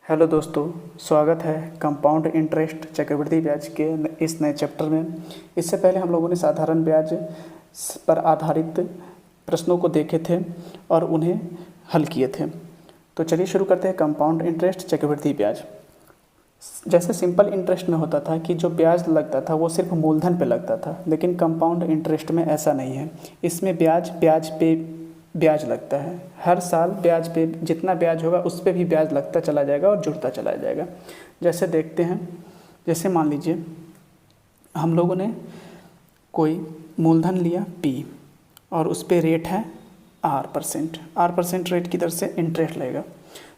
Hello दोस्तों, स्वागत है कंपाउंड इंटरेस्ट चक्रवृद्धि ब्याज के इस नए चैप्टर में। इससे पहले हम लोगों ने साधारण ब्याज पर आधारित प्रश्नों को देखे थे और उन्हें हल किए थे। तो चलिए शुरू करते हैं। कंपाउंड इंटरेस्ट चक्रवृद्धि ब्याज। जैसे सिंपल इंटरेस्ट में होता था कि जो ब्याज लगता था वो सिर्फ मूलधन पे लगता था, लेकिन कंपाउंड इंटरेस्ट में ऐसा नहीं है। इसमें ब्याज ब्याज पे ब्याज लगता है। हर साल ब्याज पे जितना ब्याज होगा उस पे भी ब्याज लगता चला जाएगा और जुड़ता चला जाएगा। जैसे देखते हैं, जैसे मान लीजिए हम लोगों ने कोई मूलधन लिया P और उस पे रेट है R% रेट की दर से इंटरेस्ट लगेगा।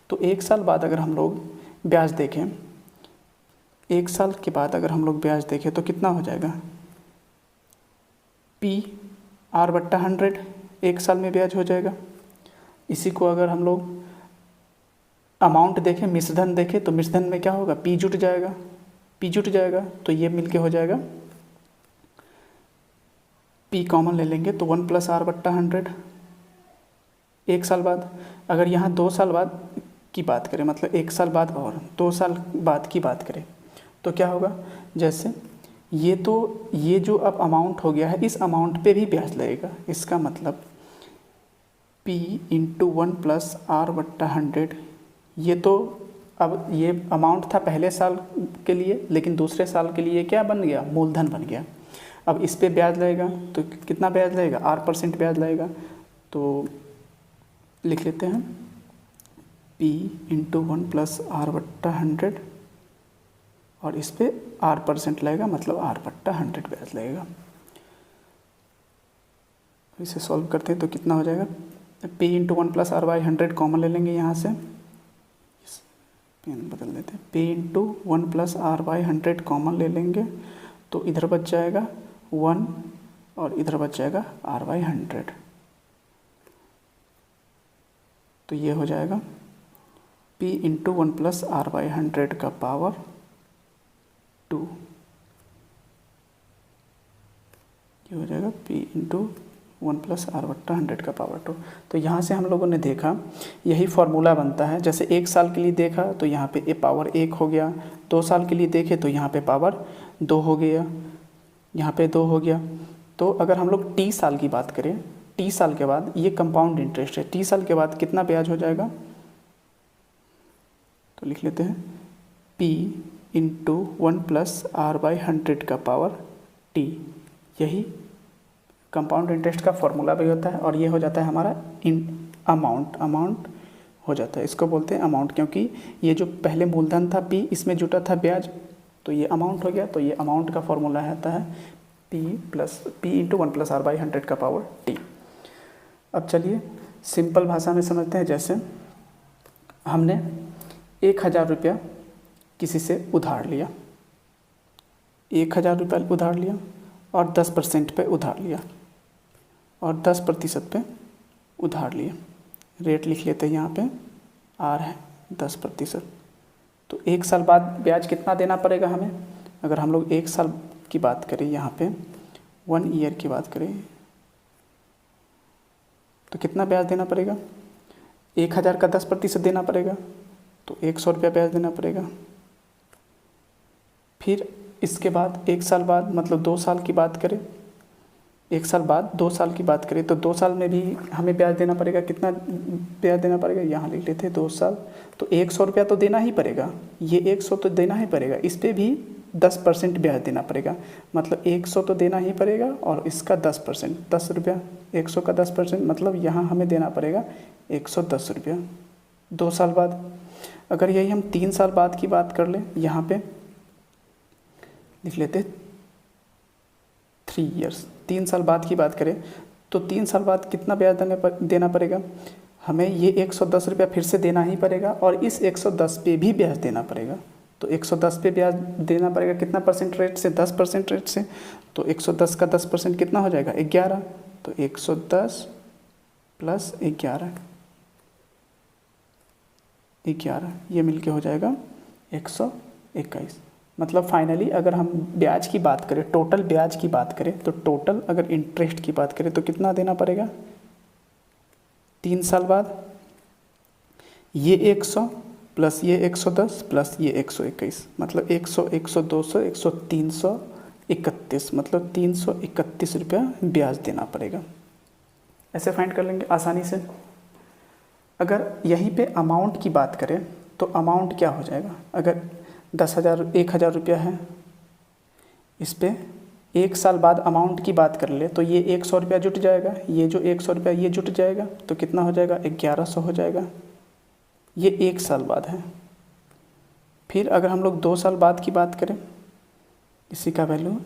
तो एक साल बाद अगर हम लोग ब्याज देखें, एक साल के बाद अगर हम लोग ब्याज देखें तो कितना हो जाएगा? P R/100 एक साल में ब्याज हो जाएगा। इसी को अगर हम लोग अमाउंट देखें, मिश्रधन देखें, तो मिश्रधन में क्या होगा? P जुट जाएगा। तो ये मिलके हो जाएगा, P कॉमन ले लेंगे तो 1 + R/100 एक साल बाद। अगर यहाँ 2 साल बाद की बात करें, मतलब एक साल बाद और 2 साल बाद की बात करें तो क्या होगा? जैसे ये जो अब अमाउंट हो गया है, इस अमाउंट पे भी ब्याज लगेगा। इसका मतलब P × 1 + R/100। ये तो अब ये अमाउंट था पहले साल के लिए, लेकिन दूसरे साल के लिए क्या बन गया? मूलधन बन गया। अब इस पे ब्याज लगेगा तो कितना ब्याज लगेगा? R% ब्याज लगेगा। तो लिख लेते हैं P × 1 + R/100 और इस पे R% लगेगा, मतलब R/100 ब्याज लगेगा। इसे सॉल्व करते हैं तो कितना हो जाएगा? P × 1 + R/100 कॉमन ले लेंगे, यहाँ से पेन बदल देते हैं। P × 1 + R/100 कॉमन ले लेंगे तो इधर बच जाएगा 1 और इधर बच जाएगा R/100। तो ये हो जाएगा P × 1 + R/100 का पावर 2। ये हो जाएगा P × 1 + R/100 का पावर 2। तो यहाँ से हम लोगों ने देखा, यही फार्मूला बनता है। जैसे एक साल के लिए देखा तो यहाँ पे पावर 1 हो गया, 2 साल के लिए देखे तो यहाँ पे पावर 2 हो गया, यहाँ पे 2 हो गया। तो अगर हम लोग T साल की बात करें, T साल के बाद ये कंपाउंड इंटरेस्ट है, T साल के बाद कितना ब्याज हो जाएगा? तो लिख लेते हैं P × 1 + R/100 का पावर T। यही कंपाउंड इंटरेस्ट का फॉर्मूला भी होता है और ये हो जाता है हमारा अमाउंट हो जाता है। इसको बोलते हैं अमाउंट, क्योंकि ये जो पहले मूलधन था P, इसमें जुटा था ब्याज, तो ये अमाउंट हो गया। तो ये अमाउंट का फॉर्मूला आता है P × 1 + R/100 का पावर T। अब चलिए सिंपल भाषा में समझते हैं। जैसे हमने 1000 रुपया किसी से उधार लिया, 1000 रुपया उधार लिया और 10% पे उधार लिया और 10% पे उधार लिया। रेट लिख लेते हैं, यहाँ पे R है 10%। तो एक साल बाद ब्याज कितना देना पड़ेगा हमें? अगर हम लोग एक साल की बात करें, यहाँ पे 1 ईयर की बात करें तो कितना ब्याज देना पड़ेगा? 1000 का 10% देना पड़ेगा, तो 100 रुपया ब्याज देना पड़ेगा। फिर इसके बाद एक साल बाद, मतलब 2 साल की बात करें, एक साल बाद 2 साल की बात करें तो 2 साल में भी हमें ब्याज देना पड़ेगा। कितना ब्याज देना पड़ेगा? यहाँ लिख लेते हैं 2 साल। तो 100 रुपया तो देना ही पड़ेगा, ये 100 तो देना ही पड़ेगा। इस पर भी 10% ब्याज देना पड़ेगा, मतलब 100 तो देना ही पड़ेगा और इसका 10%, 10 रुपया। 100 का 10% मतलब यहाँ हमें देना पड़ेगा 110 रुपया 2 साल बाद। अगर यही हम 3 साल बाद की बात कर लें, यहाँ पे लिख लेते 3 ईयर्स, 3 साल बाद की बात करें तो 3 साल बाद कितना ब्याज देना पड़ेगा हमें? ये 110 रुपया फिर से देना ही पड़ेगा और इस 110 पे भी ब्याज देना पड़ेगा। तो 110 पे ब्याज देना पड़ेगा कितना % रेट से? 10% रेट से। तो 110 का 10% कितना हो जाएगा? 11। तो 110 + 11 ये मिलके हो जाएगा 121। मतलब फाइनली अगर हम ब्याज की बात करें, टोटल ब्याज की बात करें, तो टोटल अगर इंटरेस्ट की बात करें तो कितना देना पड़ेगा 3 साल बाद? ये 100 प्लस ये 110 प्लस ये 121, मतलब 100, 100, 200, 100, 331, मतलब 331 रुपया ब्याज देना पड़ेगा। ऐसे फाइंड कर लेंगे आसानी से। अगर यहीं पे अमाउंट की बात करें तो अमाउंट क्या हो जाएगा, अगर 10,000 रुपया है, इस पे 1 साल बाद अमाउंट की बात कर ले तो ये 100 रुपया जुट जाएगा, ये जो 100 रुपया ये जुट जाएगा, तो कितना हो जाएगा, 1100 हो जाएगा। ये 1 साल बाद है। फिर अगर हम लोग 2 साल बाद की बात करें, इसी का वैल्यू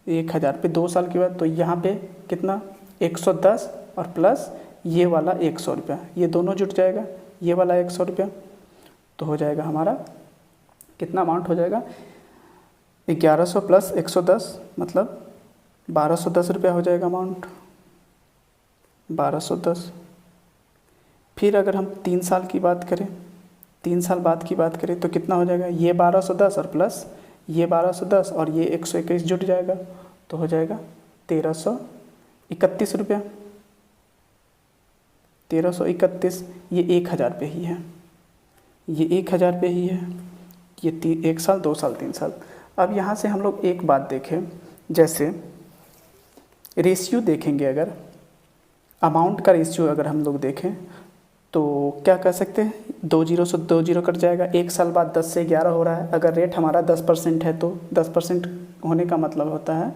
1000 पे 2 साल के बाद, तो यहाँ पे कितना 110 और प्लस ये वाला 100 रुपया, ये दोनों जुट जाएगा, ये वाला 100 रुपया, तो हो जाएगा हमारा कितना अमाउंट हो जाएगा, 1100 प्लस 110 मतलब 1210 रुपया हो जाएगा अमाउंट, 1210। फिर अगर हम 3 साल की बात करें, 3 साल बाद की बात करें तो कितना हो जाएगा, ये 1210 और प्लस ये 1210 और ये 121 जुट जाएगा, तो हो जाएगा 1331 रुपया, 1331। ये 1000 पे ही है, ये 1000 पे ही है, ये 1 साल 2 साल 3 साल। अब यहाँ से हम लोग एक बात देखें, जैसे रेशियो देखेंगे, अगर अमाउंट का रेशियो अगर हम लोग देखें तो क्या कह सकते हैं, 2 जीरो से 2 जीरो कट जाएगा। 1 साल बाद 10 से 11 हो रहा है। अगर रेट हमारा 10% है तो 10% होने का मतलब होता है,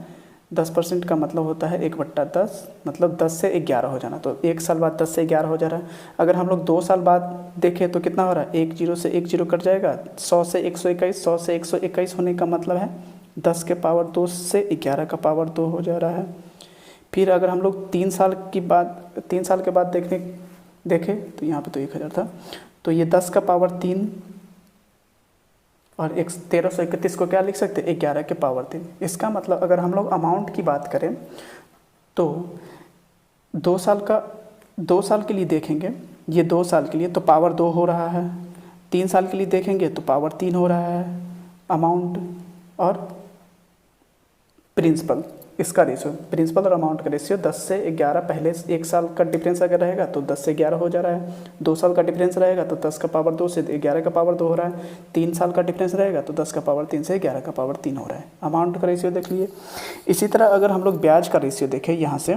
10% का मतलब होता है 1/10, मतलब 10 से 11 हो जाना। तो 1 साल बाद 10 से 11 हो जा रहा है। अगर हम लोग 2 साल बाद देखें तो कितना हो रहा है, 1 जीरो से 1 जीरो कट जाएगा, 100 से 121, 100 से 121 होने का मतलब है 10 के पावर 2 से 11 का पावर 2 हो जा रहा है। फिर अगर हम लोग 3 साल के बाद देखें तो यहाँ पे तो 1000 था, तो ये 10 का पावर 3 और 1331 को क्या लिख सकते हैं, 11 के पावर 3। इसका मतलब अगर हम लोग अमाउंट की बात करें तो 2 साल के लिए देखेंगे, ये 2 साल के लिए तो पावर 2 हो रहा है। 3 साल के लिए देखेंगे तो पावर 3 हो रहा है अमाउंट और प्रिंसिपल, इसका रेशियो, प्रिंसिपल और अमाउंट का रेशियो 10 से 11। पहले 1 साल का डिफरेंस अगर रहेगा तो 10 से 11 हो जा रहा है। 2 साल का डिफरेंस रहेगा तो 10 का पावर 2 से 11 का पावर 2 हो रहा है। 3 साल का डिफरेंस रहेगा तो 10 का पावर 3 से 11 का पावर 3 हो रहा है। अमाउंट का रेशियो देख लिए। इसी तरह अगर हम लोग ब्याज का रेशियो देखें, यहाँ से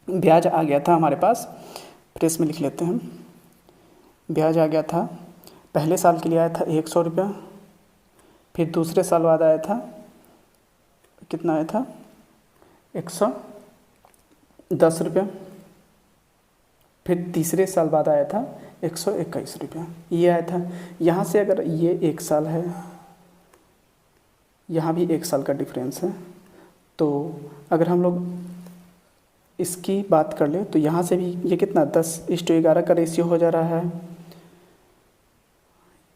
ब्याज आ गया था हमारे पास, प्रेस में लिख लेते हैं। ब्याज आ गया था, पहले साल के लिए आया था 100 रुपया, फिर दूसरे साल बाद आया था, कितना आया था, 110 रुपया, फिर तीसरे साल बाद आया था 121 रुपया, ये आया था। यहाँ से अगर ये 1 साल है, यहाँ भी 1 साल का डिफरेंस है, तो अगर हम लोग इसकी बात कर ले तो यहाँ से भी ये कितना 10:11 का रेशियो हो जा रहा है।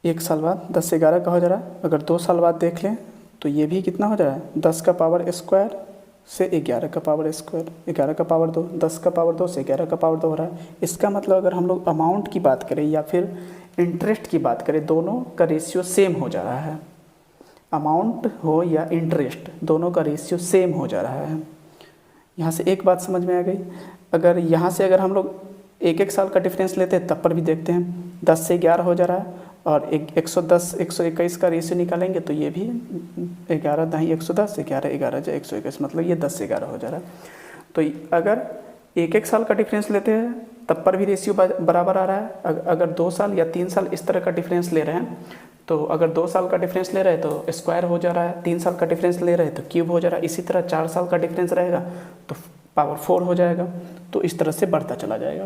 1 साल बाद 10 से 11 का हो जा रहा है। अगर 2 साल बाद देख लें तो ये भी कितना हो जा रहा है, 10 का पावर स्क्वायर से 11 का पावर स्क्वायर, 11 का पावर 2, 10 का पावर 2 से 11 का पावर 2 हो रहा है। इसका मतलब अगर हम लोग अमाउंट की बात करें या फिर इंटरेस्ट की बात करें, दोनों का रेशियो सेम हो जा रहा है। अमाउंट हो या इंटरेस्ट, दोनों का रेशियो सेम हो जा रहा है। यहाँ से एक बात समझ में आ गई। अगर यहाँ से अगर हम लोग 1-1 साल का डिफरेंस लेते हैं तब पर भी देखते हैं 10 से 11 हो जा रहा है, और 110 121 का रेशियो निकालेंगे तो ये भी 11 दही 110, 11 11 जा 121, मतलब ये 10 से 11 हो जा रहा है। तो अगर 1-1 साल का डिफरेंस लेते हैं तब पर भी रेशियो बराबर आ रहा है। अगर 2 साल या 3 साल इस तरह का डिफरेंस ले रहे हैं, तो अगर 2 साल का डिफरेंस ले रहे हैं तो स्क्वायर हो जा रहा है, 3 साल का डिफरेंस ले रहे हैं तो क्यूब हो जा रहा है। इसी तरह 4 साल का डिफरेंस रहेगा तो पावर 4 हो जाएगा। तो इस तरह से बढ़ता चला जाएगा।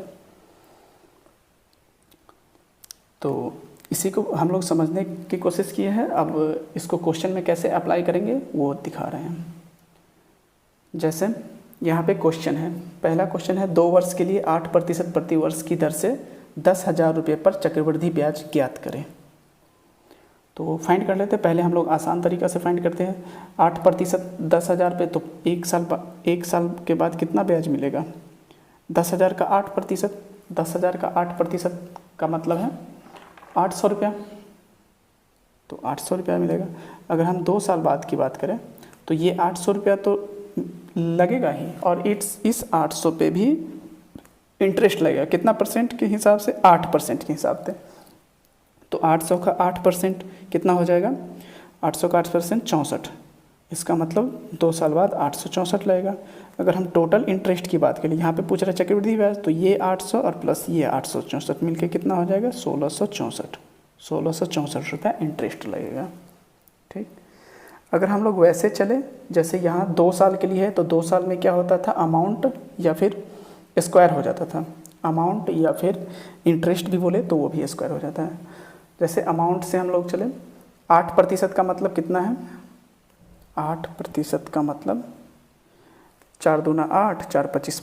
तो इसी को हम लोग समझने की कोशिश किए हैं। अब इसको क्वेश्चन में कैसे अप्लाई करेंगे वो दिखा रहे हैं। जैसे यहाँ पे क्वेश्चन है, पहला क्वेश्चन है 2 वर्ष के लिए 8% प्रति वर्ष की दर से 10,000 रुपये पर चक्रवृद्धि ब्याज ज्ञात करें। तो फाइंड कर लेते हैं। पहले हम लोग आसान तरीका से फाइंड करते हैं। 8% 10,000 पे, तो 1 साल के बाद कितना ब्याज मिलेगा, 10,000 का 8%, 10,000 का 8% का मतलब है 800 रुपया, तो 800 रुपया मिलेगा। अगर हम 2 साल बाद की बात करें तो ये 800 रुपया तो लगेगा ही, और इस 800 पे भी इंटरेस्ट लगेगा। कितना परसेंट के हिसाब से, 8% के हिसाब से। तो 800 का 8% कितना हो जाएगा? 800 का 8% 64। इसका मतलब 2 साल बाद 864 लगेगा। अगर हम टोटल इंटरेस्ट की बात करें, यहाँ पे पूछ रहा है चक्रवृद्धि ब्याज, तो ये 800 और प्लस ये 864 मिलके कितना हो जाएगा? 1664 रुपया इंटरेस्ट लगेगा। ठीक। अगर हम लोग वैसे चले, जैसे यहाँ 2 साल के लिए है, तो 2 साल में क्या होता था? अमाउंट या फिर स्क्वायर हो जाता था। अमाउंट या फिर इंटरेस्ट भी बोले तो वो भी स्क्वायर हो जाता है। जैसे अमाउंट से हम लोग चले, 8% का मतलब कितना है? 8% का मतलब 4 दूना 8, 4 25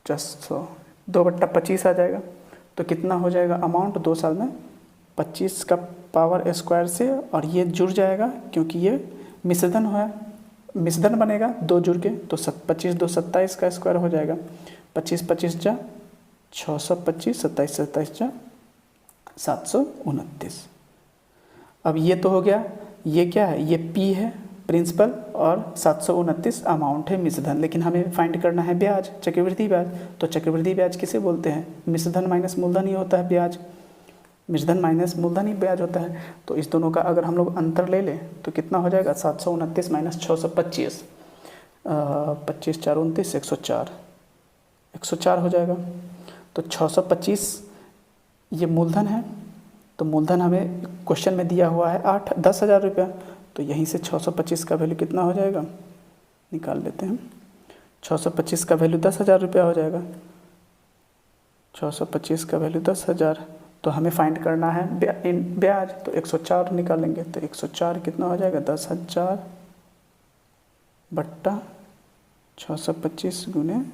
2500, 2/25 आ जाएगा। तो कितना हो जाएगा अमाउंट 2 साल में? 25 का पावर स्क्वायर से, और ये जुड़ जाएगा क्योंकि ये मिश्रधन है, मिश्रधन बनेगा 2 जुड़ के, तो 25 2 27 का स्क्वायर हो जाएगा। 25 25 जा 625, 27 27 जा 729। अब ये तो हो गया, ये क्या है? ये P है प्रिंसिपल, और 729 अमाउंट है मिश्रधन। लेकिन हमें फाइंड करना है ब्याज, चक्रवृद्धि ब्याज। तो चक्रवृद्धि ब्याज किसे बोलते हैं? मिश्रधन माइनस मूलधन ही होता है ब्याज। मिश्रधन माइनस मूलधन ही ब्याज होता है। तो इस दोनों का अगर हम लोग अंतर ले लें तो कितना हो जाएगा? 729 माइनस 625, 25 4 29, 104 हो जाएगा। तो 625 ये मूलधन है, तो मूलधन हमें क्वेश्चन में दिया हुआ है 10,000 रुपया। तो यहीं से 625 का वैल्यू कितना हो जाएगा? निकाल लेते हैं। 625 का वैल्यू 10,000 रुपया हो जाएगा। 625 का वैल्यू 10,000, तो हमें फाइंड करना है ब्याज, तो 104 निकालेंगे। तो 104 कितना हो जाएगा? 10,000 बट्टा 625 गुने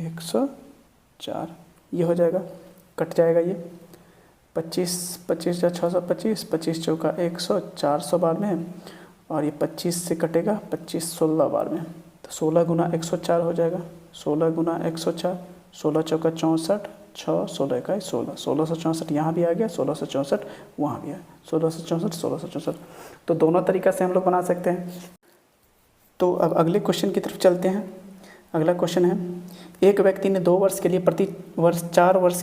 104, ये हो जाएगा। कट जाएगा ये 25 25 या 625, 25 चौका 100, 400 बार में, और ये 25 से कटेगा 25 16 बार में, तो 16 गुना 104 हो जाएगा। 16 गुना 104, 16 चौका 64, 6 16 का 16, 1664 यहाँ भी आ गया, 1664 वहाँ भी है, 1664 1664। तो दोनों तरीक़ा से हम लोग बना सकते हैं। तो अब अगले क्वेश्चन की तरफ चलते हैं। अगला क्वेश्चन है, एक व्यक्ति ने 2 वर्ष के लिए प्रति वर्ष 4%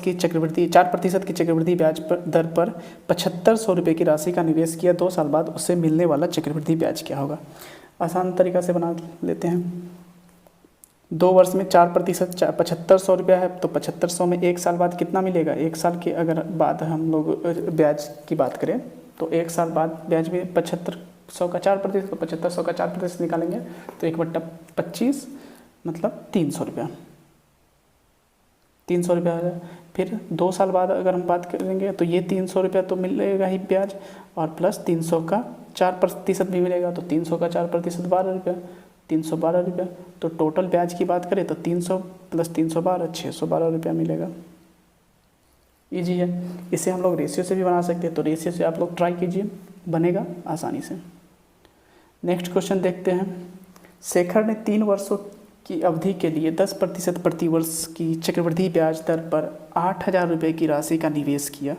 की चक्रवृद्धि ब्याज दर पर 7500 रुपये की राशि का निवेश किया। 2 साल बाद उससे मिलने वाला चक्रवृद्धि ब्याज क्या होगा? आसान तरीका से बना लेते हैं। 2 वर्ष में 4% 7500 रुपया है, तो 7500 में 1 साल बाद कितना मिलेगा? 1 साल के अगर बाद हम लोग ब्याज की बात करें तो 1 साल बाद ब्याज में 7500 का 4%, तो 7500 का 4% निकालेंगे तो 1/25 मतलब 300 रुपया, 300 रुपया हो जाए। फिर 2 साल बाद अगर हम बात करेंगे तो ये 300 रुपया तो मिलेगा ही ब्याज, और प्लस 300 का 4% भी मिलेगा, तो 300 का 4% 12 रुपया, 312 रुपया। तो टोटल ब्याज की बात करें तो 300 प्लस 312 612 रुपया मिलेगा। ईजी है, इसे हम लोग रेशियो से भी बना सकते हैं, तो रेशियो से आप लोग ट्राई कीजिए, बनेगा आसानी से। नेक्स्ट क्वेश्चन देखते हैं। शेखर ने 3 वर्षों की अवधि के लिए 10% प्रति वर्ष की चक्रवृद्धि ब्याज दर पर 8,000 रुपये की राशि का निवेश किया।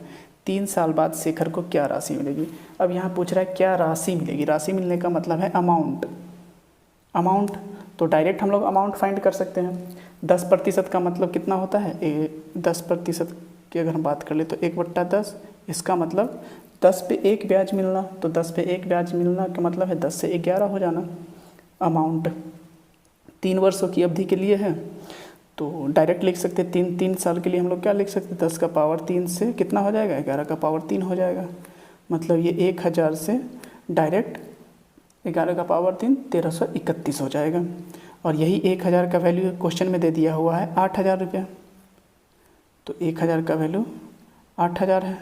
3 साल बाद शेखर को क्या राशि मिलेगी? अब यहाँ पूछ रहा है क्या राशि मिलेगी। राशि मिलने का मतलब है अमाउंट। तो डायरेक्ट हम लोग अमाउंट फाइंड कर सकते हैं। 10% का मतलब कितना होता है? 10% की अगर हम बात कर ले तो 1/10, इसका मतलब 10 पे 1 ब्याज मिलना, तो 10 पे 1 ब्याज मिलना का मतलब है 10 से 11 हो जाना। अमाउंट 3 वर्षों की अवधि के लिए है, तो डायरेक्ट लिख सकते हैं। 3 साल के लिए हम लोग क्या लिख सकते हैं? 10 का पावर 3 से कितना हो जाएगा? 11 का पावर 3 हो जाएगा। मतलब ये 1000 से डायरेक्ट 11 का पावर 3 1331 हो जाएगा। और यही 1000 का वैल्यू क्वेश्चन में दे दिया हुआ है 8,000 रुपया, तो 1000 का वैल्यू 8,000 है,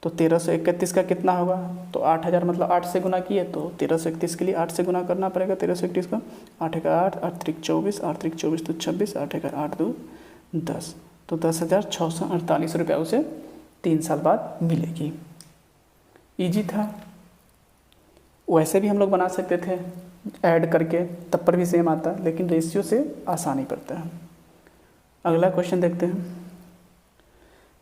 तो 1331 का कितना होगा? तो 8,000 मतलब 8 से गुना किए, तो 1331 के लिए 8 से गुना करना पड़ेगा। 1331 का 8 1 8, 8 3 24, 8 3 24 तो 26, 8 1 8 2 10, तो 10,648 रुपया उसे 3 साल बाद मिलेगी। ईजी था। वैसे भी हम लोग बना सकते थे ऐड करके, तब पर भी सेम आता, लेकिन रेशियो से आसानी पड़ता है। अगला क्वेश्चन देखते हैं।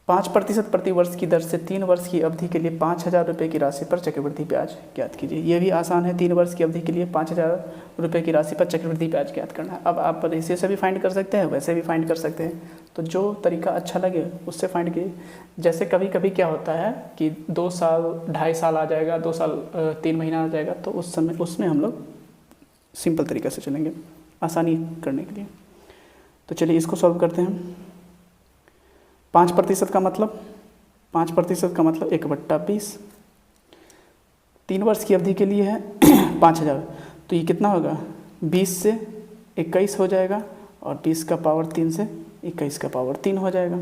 5% प्रति वर्ष की दर से 3 वर्ष की अवधि के लिए 5,000 रुपये की राशि पर चक्रवृद्धि ब्याज ज्ञात कीजिए। ये भी आसान है। 3 वर्ष की अवधि के लिए 5,000 रुपये की राशि पर चक्रवृद्धि ब्याज ज्ञात करना है। अब आप रेशियो से भी फाइंड कर सकते हैं, वैसे भी फाइंड कर सकते हैं। तो जो तरीका अच्छा लगे उससे फाइंड कीजिए। जैसे कभी कभी क्या होता है कि 2 साल 2.5 साल आ जाएगा, 2 साल 3 महीना आ जाएगा, तो उस समय उसमें हम लोग सिंपल तरीक़े से चलेंगे आसानी करने के लिए। तो चलिए इसको सॉल्व करते हैं। 5% का मतलब 5% का मतलब 1/20, 3 वर्ष की अवधि के लिए है 5,000। तो ये कितना होगा, 20 से 21 हो जाएगा और 20 का पावर 3 से 21 का पावर 3 हो जाएगा।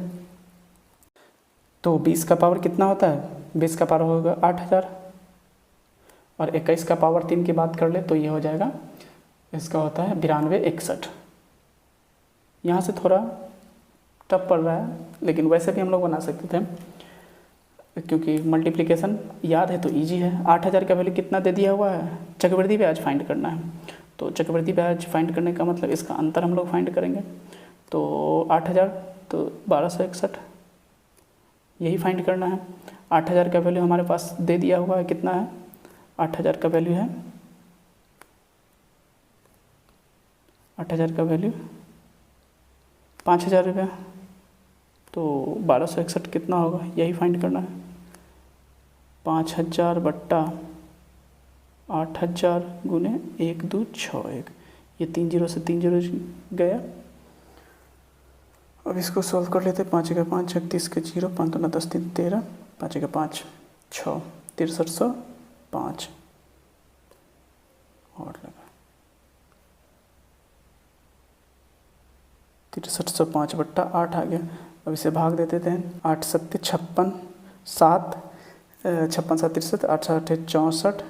तो 20 का पावर कितना होता है, 20 का पावर होगा 8,000 और 21 का पावर 3 की बात कर ले तो ये हो जाएगा, इसका होता है 9261। यहाँ से थोड़ा टफ पड़ रहा है, लेकिन वैसे भी हम लोग बना सकते थे क्योंकि मल्टीप्लिकेशन याद है तो इजी है। 8,000 का वैल्यू कितना दे दिया हुआ है, चक्रवृद्धि ब्याज फाइंड करना है। तो चक्रवृद्धि ब्याज फाइंड करने का मतलब इसका अंतर हम लोग फाइंड करेंगे। तो 8,000 तो 1261 यही फाइंड करना है। 8,000 का वैल्यू हमारे पास दे दिया हुआ है, कितना है, 8,000 का वैल्यू है 8,000 का वैल्यू 5,000 रुपया। तो 1261 कितना होगा, यही फाइंड करना है। 5,000 बट्टा 8,000 गुने 1261, ये 3 जीरो से 3 जीरो गया। अब इसको सॉल्व कर लेते हैं। 5 का 5 36 के 0, 5 दूना 10 3 13, 5 का 5 6 6305 और लगा 6305 बट्टा 8 आ गया। अब इसे भाग देते थे। 8 7 56 7 56 7 63, 8 7 64,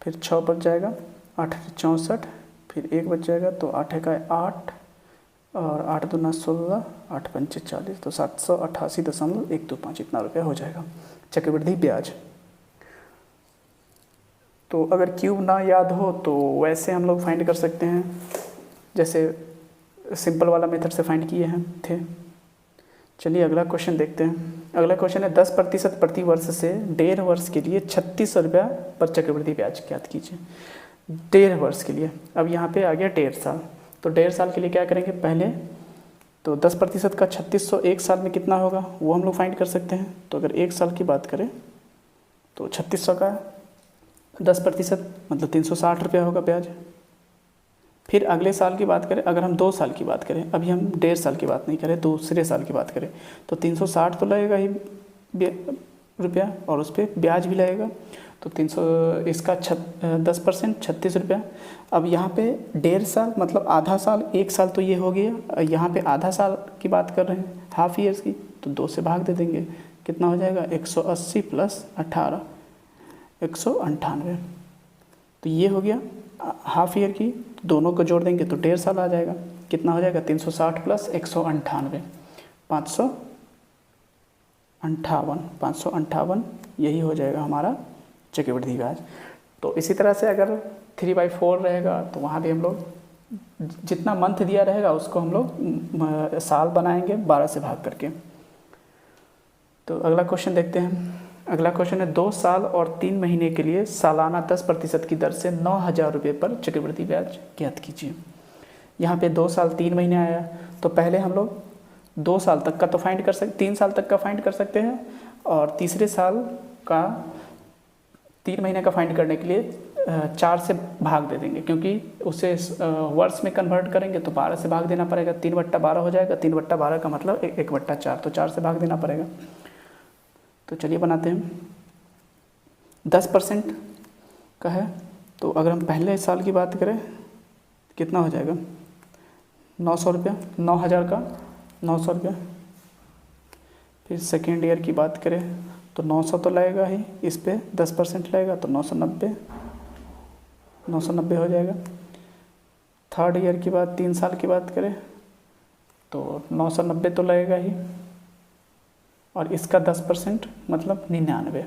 फिर 6 बच जाएगा, 8 64, फिर 1 बच जाएगा। तो 8 का 8 और 8 दूना 16, 8 पंचे 40, तो 788.125 इतना रुपया हो जाएगा चक्रवृद्धि ब्याज। तो अगर क्यूब ना याद हो तो वैसे हम लोग फाइंड कर सकते हैं, जैसे सिंपल वाला मेथड से फाइंड किए हैं थे। चलिए अगला क्वेश्चन देखते हैं। अगला क्वेश्चन है 10% प्रति वर्ष से 1.5 वर्ष के लिए 3600 रुपया पर चक्रवृद्धि ब्याज ज्ञात कीजिए। 1.5 वर्ष के लिए, अब यहाँ पे आ गया 1.5 साल। तो 1.5 साल के लिए क्या करेंगे, पहले तो 10% का 3600 1 साल में कितना होगा वो हम लोग फाइंड कर सकते हैं। तो अगर 1 साल की बात करें तो 3600 का 10% मतलब 360 रुपया होगा ब्याज। फिर अगले साल की बात करें, अगर हम 2 साल की बात करें, अभी हम 1.5 साल की बात नहीं करें, दूसरे साल की बात करें, तो 360 तो लगेगा ही रुपया और उस पर ब्याज भी लगेगा। तो 300 इसका 10% 36 रुपया। अब यहाँ पे 1.5 साल मतलब आधा साल, 1 साल तो ये हो गया, यहाँ पे आधा साल की बात कर रहे हैं, हाफ ईयर्स की, तो 2 से भाग दे देंगे, कितना हो जाएगा 180 प्लस 18 198। तो ये हो गया हाफ ईयर की, दोनों को जोड़ देंगे तो 1.5 साल आ जाएगा। कितना हो जाएगा 360 प्लस 198 558 यही हो जाएगा हमारा चक्रवृद्धि ब्याज। तो इसी तरह से अगर 3/4 रहेगा तो वहाँ भी हम लोग जितना मंथ दिया रहेगा उसको हम लोग साल बनाएंगे 12 से भाग करके। तो अगला क्वेश्चन देखते हैं। अगला क्वेश्चन है 2 साल और 3 महीने के लिए सालाना 10% की दर से 9,000 रुपये पर चक्रवृद्धि ब्याज ज्ञात कीजिए। यहाँ पे 2 साल 3 महीने आया, तो पहले हम लोग 2 साल तक का तो फाइंड कर सकते, 3 साल तक का फाइंड कर सकते हैं, और तीसरे साल का 3 महीने का फाइंड करने के लिए 4 से भाग दे देंगे, क्योंकि उसे वर्ष में कन्वर्ट करेंगे तो 12 से भाग देना पड़ेगा। 3/12 हो जाएगा, 3/12 का मतलब 1/4, तो 4 से भाग देना पड़ेगा। तो चलिए बनाते हैं। 10% का है, तो अगर हम पहले साल की बात करें कितना हो जाएगा 900 रुपया, 9,000 का 900 रुपया। फिर सेकेंड ईयर की बात करें तो 900 तो लगेगा ही, इस पे 10% लगेगा तो 990 हो जाएगा। थर्ड ईयर की बात 3 साल की बात करें तो 990 तो लगेगा ही, और इसका 10% मतलब 99,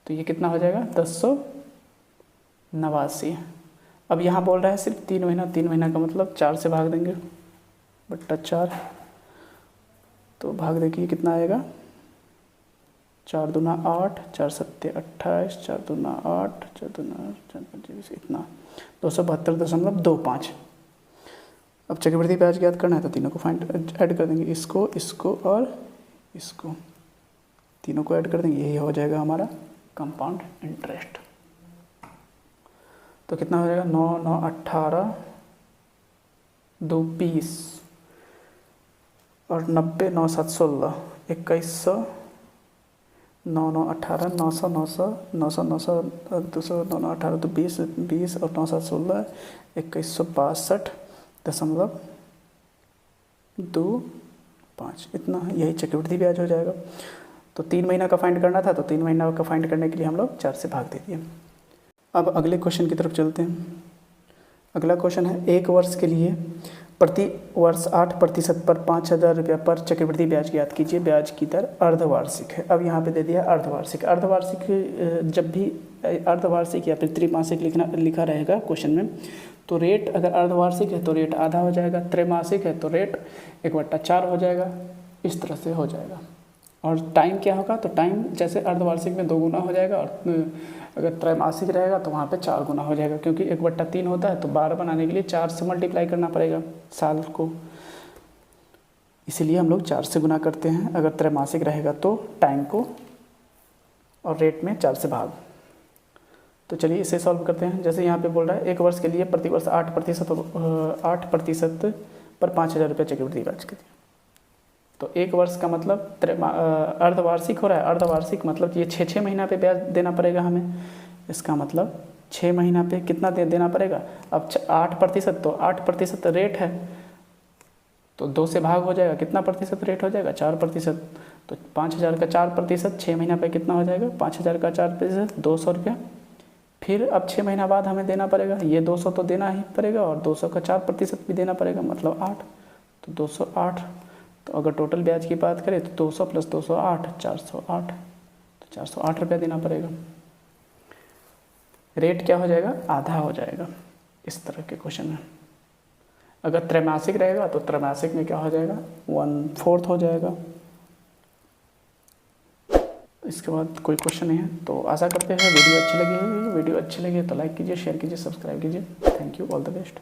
तो ये कितना हो जाएगा 1089। अब यहाँ बोल रहा है सिर्फ 3 महीना, 3 महीना का मतलब 4 से भाग देंगे बट्टा 4, तो भाग देखिए कितना आएगा 4 दूना 8, 4 सत्ते 28, 4 दूना 8, 4 दूना 4 25, इतना 272.25। अब चक्रवृद्धि ब्याज ज्ञात करना है तो तीनों को ऐड कर देंगे, इसको, इसको और इसको, तीनों को ऐड कर देंगे, यही हो जाएगा हमारा कंपाउंड इंटरेस्ट। तो कितना हो जाएगा, 9 9 18 2 20 और 90 9 7 16 2100 9 9 18 900 900 900 900 200 9 9 18 तो 20 20 और 9 7 16 2162.25 इतना, यही चक्रवृद्धि ब्याज हो जाएगा। तो 3 महीना का फाइंड करना था, तो 3 महीना का फाइंड करने के लिए हम लोग 4 से भाग दे दिए। अब अगले क्वेश्चन की तरफ चलते हैं। अगला क्वेश्चन है, एक वर्ष के लिए प्रति वर्ष 8% पर 5,000 रुपया पर चक्रवृद्धि ब्याज ज्ञात कीजिए, ब्याज की दर अर्धवार्षिक है। अब यहाँ पे दे दिया अर्धवार्षिक। अर्धवार्षिक जब भी अर्धवार्षिक या फिर त्रिमासिक लिखा रहेगा क्वेश्चन में, तो रेट अगर अर्धवार्षिक है तो रेट आधा हो जाएगा, त्रैमासिक है तो रेट 1/4 हो जाएगा, इस तरह से हो जाएगा। और टाइम क्या होगा, तो टाइम जैसे अर्धवार्षिक में 2 गुना हो जाएगा और अगर त्रैमासिक रहेगा तो वहाँ पे 4 गुना हो जाएगा, क्योंकि 1/3 होता है तो 12 बनाने के लिए 4 से मल्टीप्लाई करना पड़ेगा साल को, इसीलिए हम लोग 4 से गुना करते हैं अगर त्रैमासिक रहेगा तो टाइम को, और रेट में 4 से भाग। तो चलिए इसे सॉल्व करते हैं। जैसे यहाँ पे बोल रहा है एक वर्ष के लिए प्रतिवर्ष 8% पर 5,000 रुपये चक्रवृद्धि ब्याज के दिया। तो एक वर्ष का मतलब अर्धवार्षिक हो रहा है, अर्धवार्षिक मतलब ये 6 महीना पे ब्याज देना पड़ेगा हमें। इसका मतलब 6 महीना पे कितना देना पड़ेगा। अब 8%, तो 8% रेट है तो 2 से भाग हो जाएगा, कितना प्रतिशत रेट हो जाएगा, 4%। तो 5,000 का 4%, 6 महीना पे कितना हो जाएगा, 5,000 का 4%, 200 रुपया। फिर अब 6 महीना बाद हमें देना पड़ेगा, ये 200 तो देना ही पड़ेगा और 200 का 4% भी देना पड़ेगा, मतलब 8। तो 208। तो अगर टोटल ब्याज की बात करें तो 200 + 208 408, तो 408 रुपया देना पड़ेगा। रेट क्या हो जाएगा, आधा हो जाएगा इस तरह के क्वेश्चन में। अगर त्रैमासिक रहेगा तो त्रैमासिक में क्या हो जाएगा, 1/4 हो जाएगा। इसके बाद कोई क्वेश्चन नहीं है। तो आशा करते हैं वीडियो अच्छी लगी है। वीडियो अच्छी लगी तो लाइक कीजिए, शेयर कीजिए, सब्सक्राइब कीजिए। Thank you, all the best.